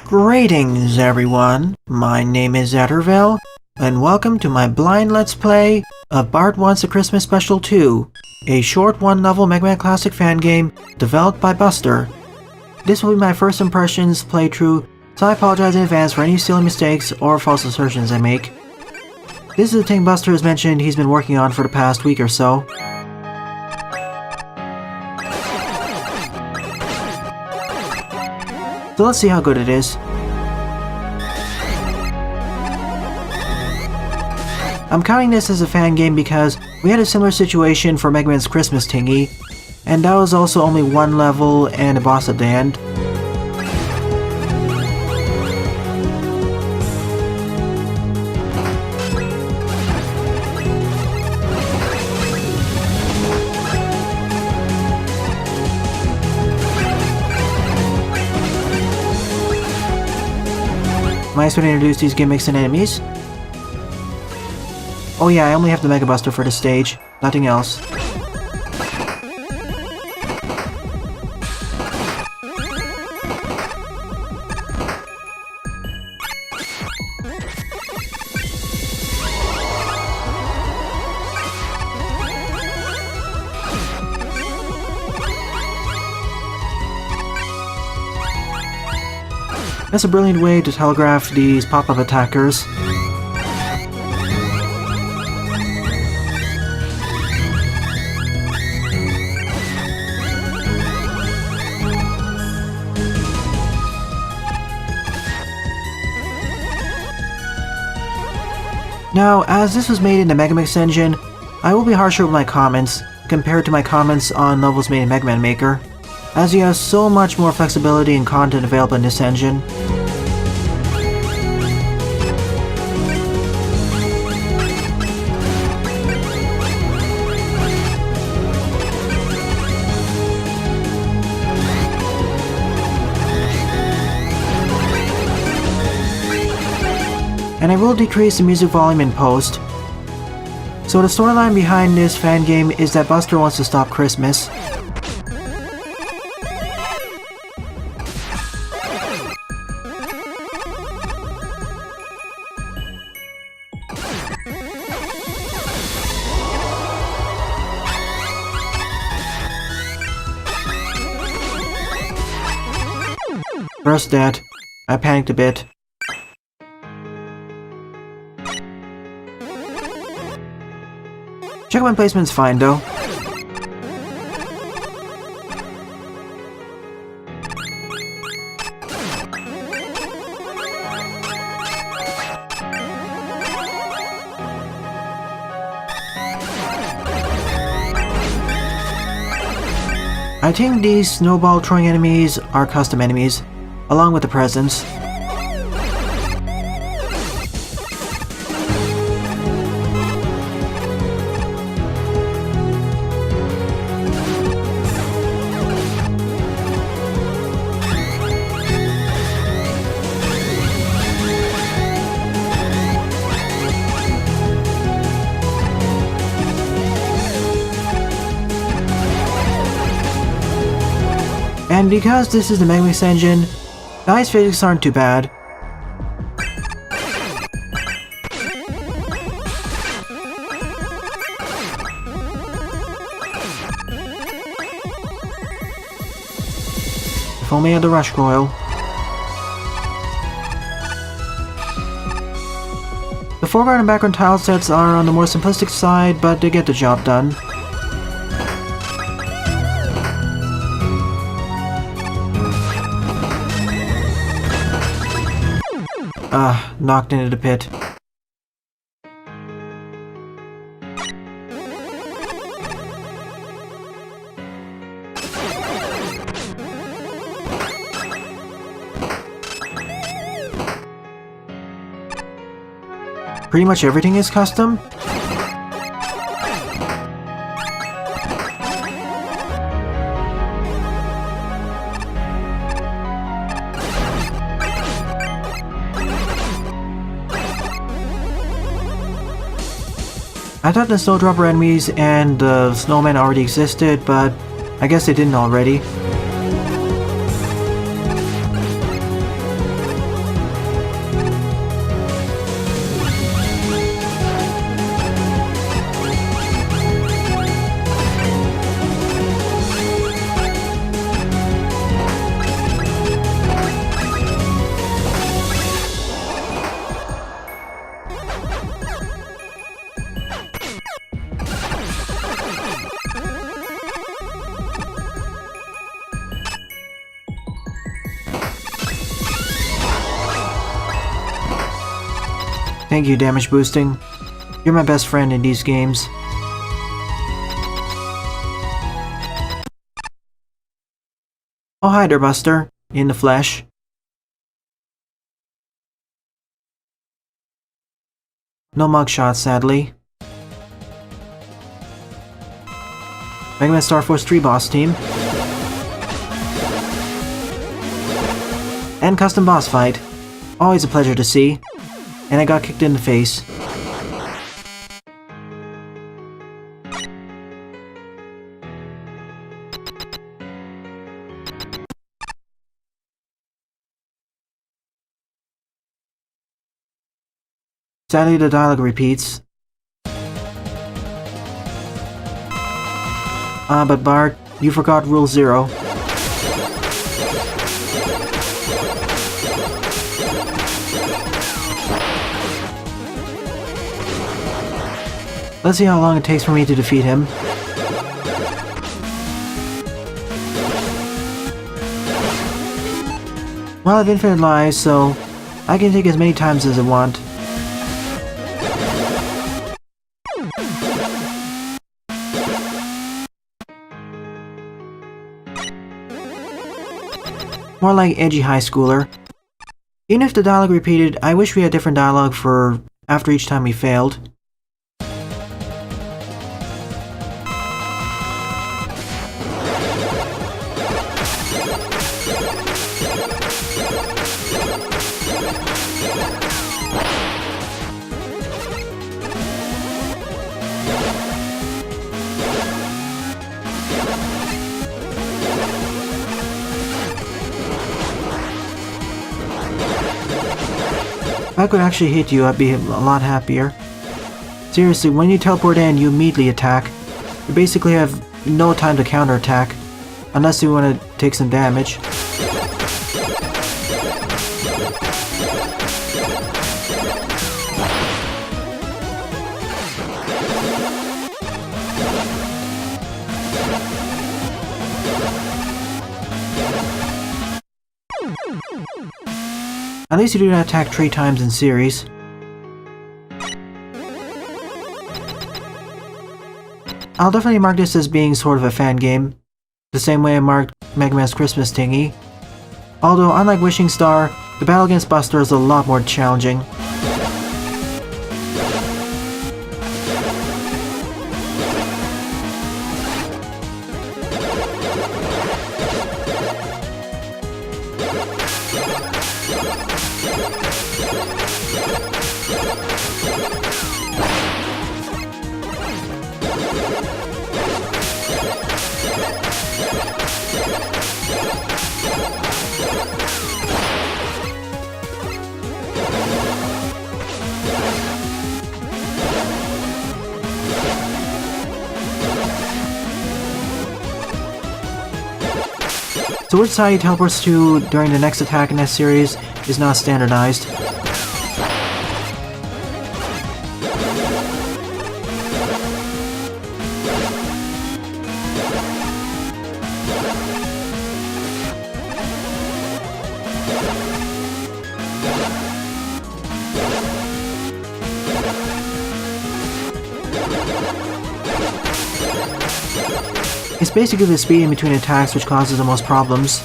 Greetings everyone, my name is Etterville, and welcome to my blind let's play of Bart Wants a Christmas Special 2, a short one-level Mega Man Classic fan game developed by Buster. This will be my first impressions playthrough, so I apologize in advance for any silly mistakes or false assertions I make. This is the thing Buster has mentioned he's been working on for the past week or so. So let's see how good it is. I'm counting this as a fan game because we had a similar situation for Mega Man's Christmas thingy, and that was also only one level and a boss at the end. Am I supposed to introduce these gimmicks and enemies? Oh yeah, I only have the Mega Buster for this stage, nothing else. That's a brilliant way to telegraph these pop-up attackers. Now, as this was made in the Megamix engine, I will be harsher with my comments compared to my comments on levels made in Mega Man Maker, as you have so much more flexibility and content available in this engine. And I will decrease the music volume in post. So the storyline behind this fan game is that Buster wants to stop Christmas. First that, I panicked a bit. Checkpoint placement's fine though. I think these snowball throwing enemies are custom enemies, along with the presents. And because this is the Megamix engine, the ice physics aren't too bad. If only I had the rush coil. The foreground and background tile sets are on the more simplistic side, but they get the job done. Knocked into the pit. Pretty much everything is custom. I thought the Snowdropper enemies and the snowmen already existed, but I guess they didn't already. Thank you, damage boosting. You're my best friend in these games. Oh, hi there, Buster. In the flesh. No mugshot, sadly. Mega Man Star Force 3 boss team. And custom boss fight. Always a pleasure to see. And I got kicked in the face. Sadly, the dialogue repeats. But Bart, you forgot Rule 0. Let's see how long it takes for me to defeat him. Well, I have infinite lives, so I can take as many times as I want. More like edgy high schooler. Even if the dialogue repeated, I wish we had different dialogue for after each time we failed. If I could actually hit you, I'd be a lot happier. Seriously, when you teleport in, you immediately attack. You basically have no time to counterattack, unless you want to take some damage. At least you do not attack 3 times in series. I'll definitely mark this as being sort of a fan game, the same way I marked Mega Man's Christmas thingy. Although, unlike Wishing Star, the battle against Buster is a lot more challenging. So which side he teleports to during the next attack in this series is not standardized. It's basically the speed in between attacks which causes the most problems.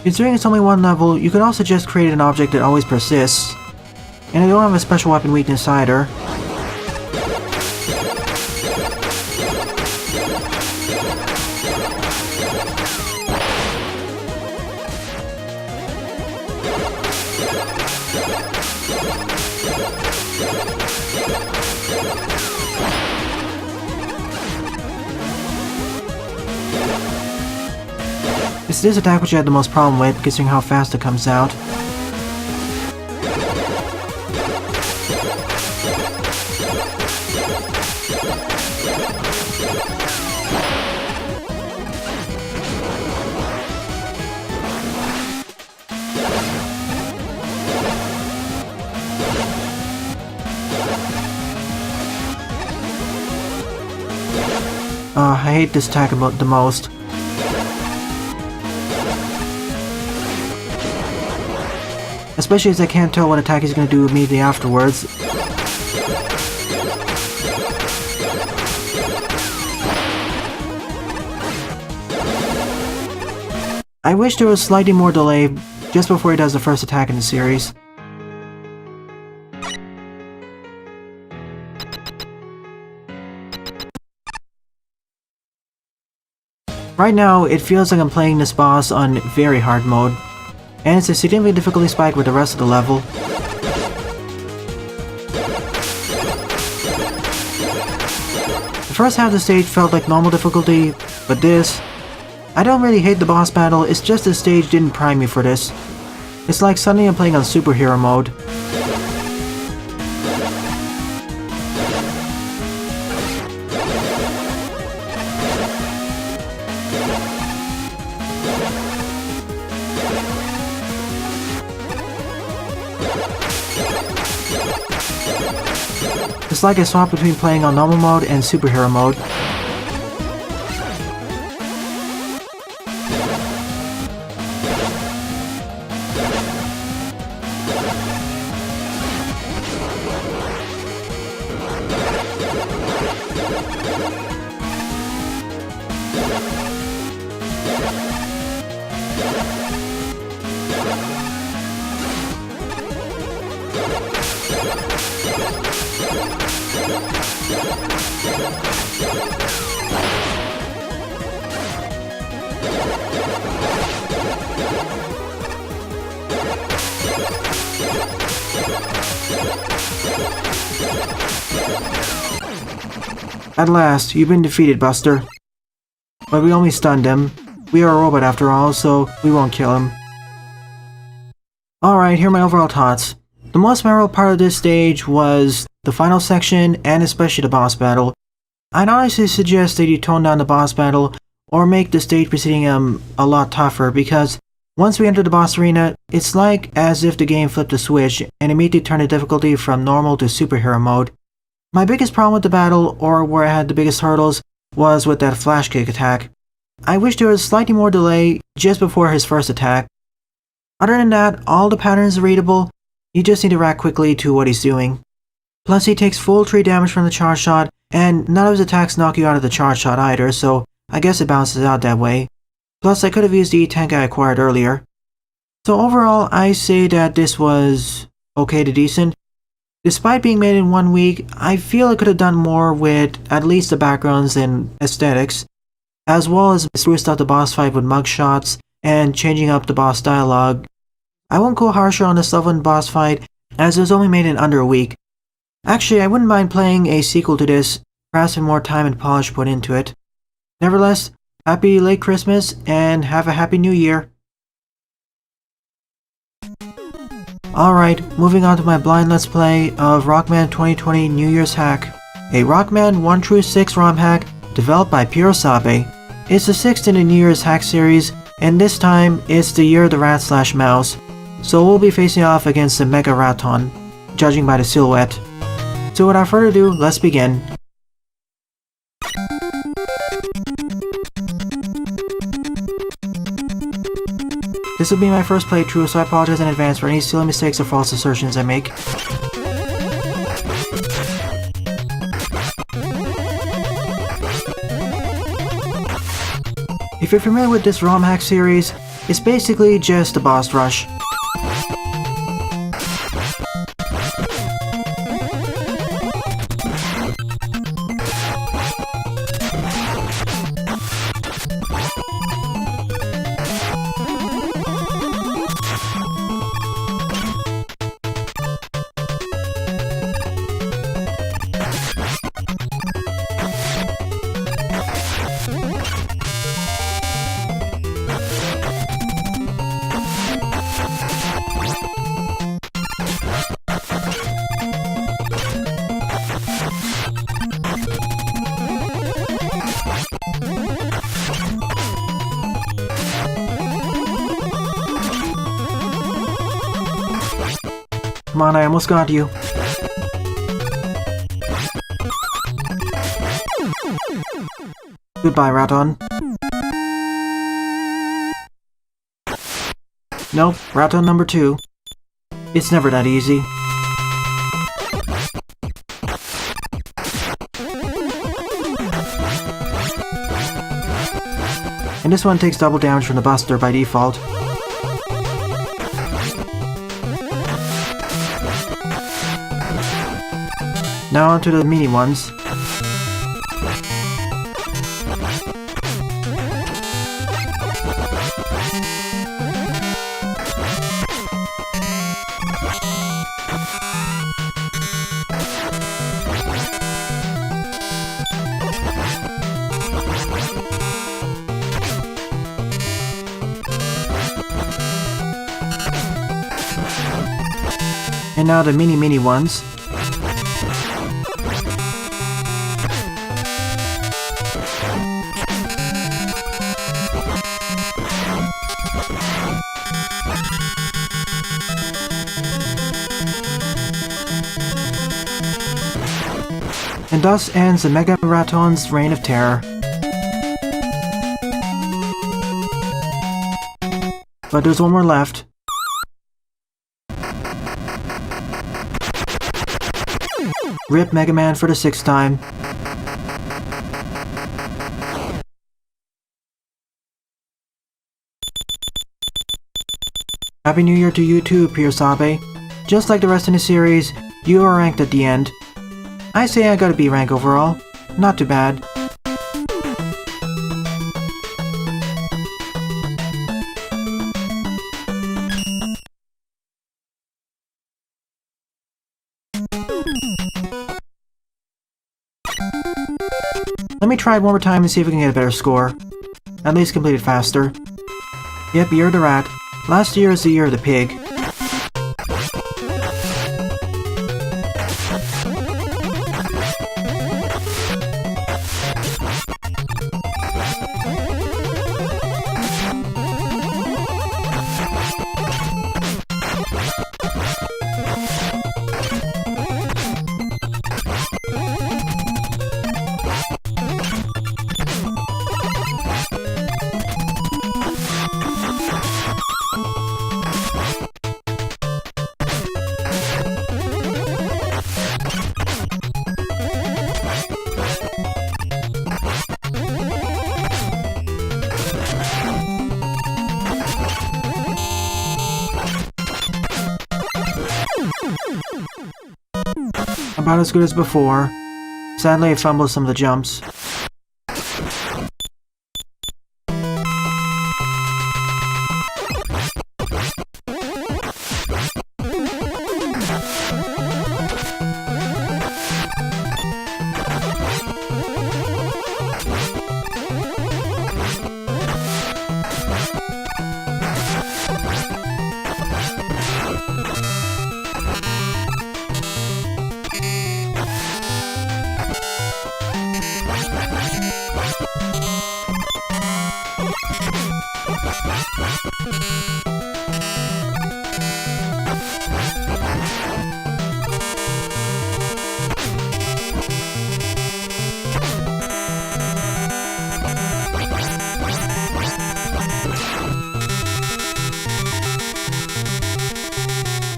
Considering it's only one level, you could also just create an object that always persists. And I don't have a special weapon weakness either. It's this attack which I had the most problem with, considering how fast it comes out. I hate this attack about the most. Especially as I can't tell what attack he's gonna do immediately afterwards. I wish there was slightly more delay just before he does the first attack in the series. Right now, it feels like I'm playing this boss on very hard mode, and it's a significant difficulty spike with the rest of the level. The first half of the stage felt like normal difficulty, but this... I don't really hate the boss battle, it's just the stage didn't prime me for this. It's like suddenly I'm playing on superhero mode. It's like I swapped between playing on normal mode and superhero mode. At last, you've been defeated, Buster. But we only stunned him. We are a robot after all, so we won't kill him. Alright, here are my overall thoughts. The most memorable part of this stage was the final section, and especially the boss battle. I'd honestly suggest that you tone down the boss battle, or make the stage preceding a lot tougher, because once we enter the boss arena, it's like as if the game flipped a switch, and immediately turned the difficulty from normal to superhero mode. My biggest problem with the battle, or where I had the biggest hurdles, was with that flash kick attack. I wish there was slightly more delay just before his first attack. Other than that, all the patterns are readable, you just need to react quickly to what he's doing. Plus he takes full 3 damage from the charge shot, and none of his attacks knock you out of the charge shot either, so I guess it balances out that way. Plus I could have used the E-Tank I acquired earlier. So overall, I say that this was okay to decent. Despite being made in 1 week, I feel I could have done more with at least the backgrounds and aesthetics, as well as spruced up the boss fight with mug shots and changing up the boss dialogue. I won't go harsher on this level in boss fight, as it was only made in under a week. Actually, I wouldn't mind playing a sequel to this, perhaps with more time and polish put into it. Nevertheless, happy late Christmas and have a happy new year. Alright, moving on to my blind let's play of Rockman 2020 New Year's Hack. A Rockman 1-6 ROM hack developed by Puresabe. It's the 6th in the New Year's Hack series, and this time it's the year of the rat/mouse, so we'll be facing off against the Mega Raton, judging by the silhouette. So without further ado, let's begin. This will be my first playthrough, so I apologize in advance for any silly mistakes or false assertions I make. If you're familiar with this ROM hack series, it's basically just a boss rush. Come on, I almost got you. Goodbye, Raton. Nope, Raton number 2. It's never that easy. And this one takes double damage from the Buster by default. Now onto the mini ones. And now the mini ones. And thus ends the Mega Raton's reign of terror. But there's one more left. Rip Mega Man for the 6th time. Happy New Year to you too, Puresabe. Just like the rest in the series, you are ranked at the end. I say I got a B rank overall. Not too bad. Let me try it one more time and see if we can get a better score. At least complete it faster. Yep, year of the rat. Last year is the year of the pig. About as good as before. Sadly, I fumbled some of the jumps.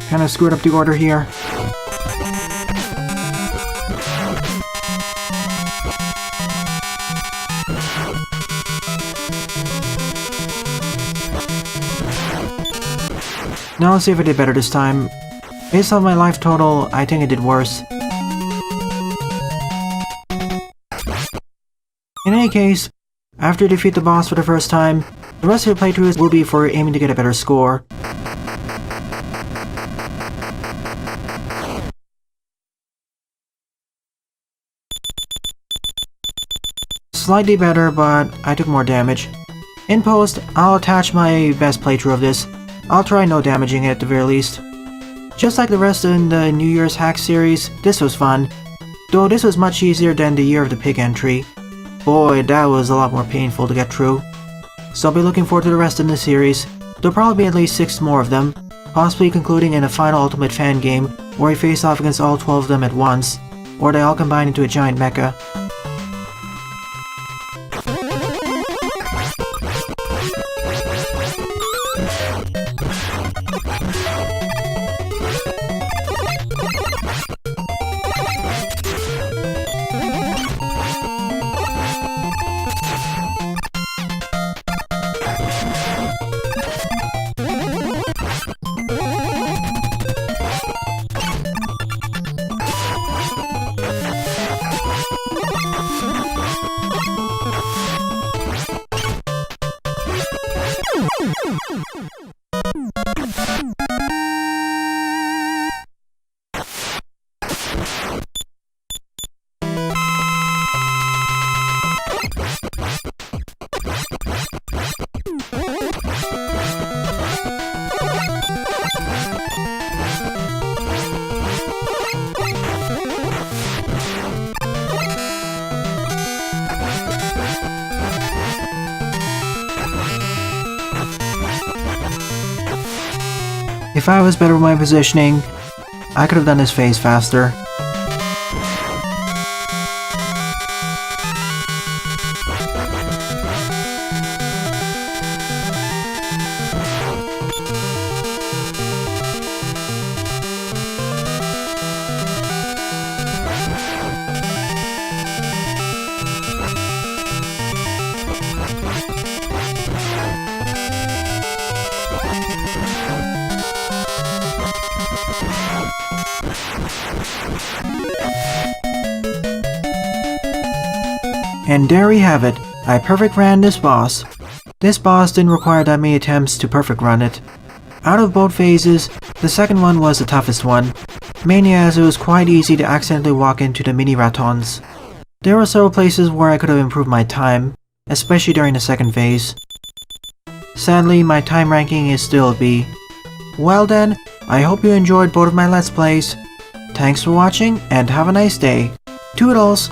Kinda screwed up the order here. Now let's see if I did better this time. Based on my life total, I think I did worse. In any case, after you defeat the boss for the first time, the rest of your playthroughs will be for aiming to get a better score. Slightly better, but I took more damage. In post, I'll attach my best playthrough of this. I'll try no damaging it at the very least. Just like the rest in the New Year's Hack series, this was fun. Though this was much easier than the Year of the Pig entry. Boy, that was a lot more painful to get through. So I'll be looking forward to the rest in the series. There'll probably be at least 6 more of them, possibly concluding in a final ultimate fan game where you face off against all 12 of them at once, or they all combine into a giant mecha. If I was better with my positioning, I could have done this phase faster. And there we have it, I perfect ran this boss. This boss didn't require that many attempts to perfect run it. Out of both phases, the second one was the toughest one, mainly as it was quite easy to accidentally walk into the mini ratons. There were several places where I could have improved my time, especially during the second phase. Sadly, my time ranking is still a B. Well then, I hope you enjoyed both of my Let's Plays. Thanks for watching and have a nice day. Toodles!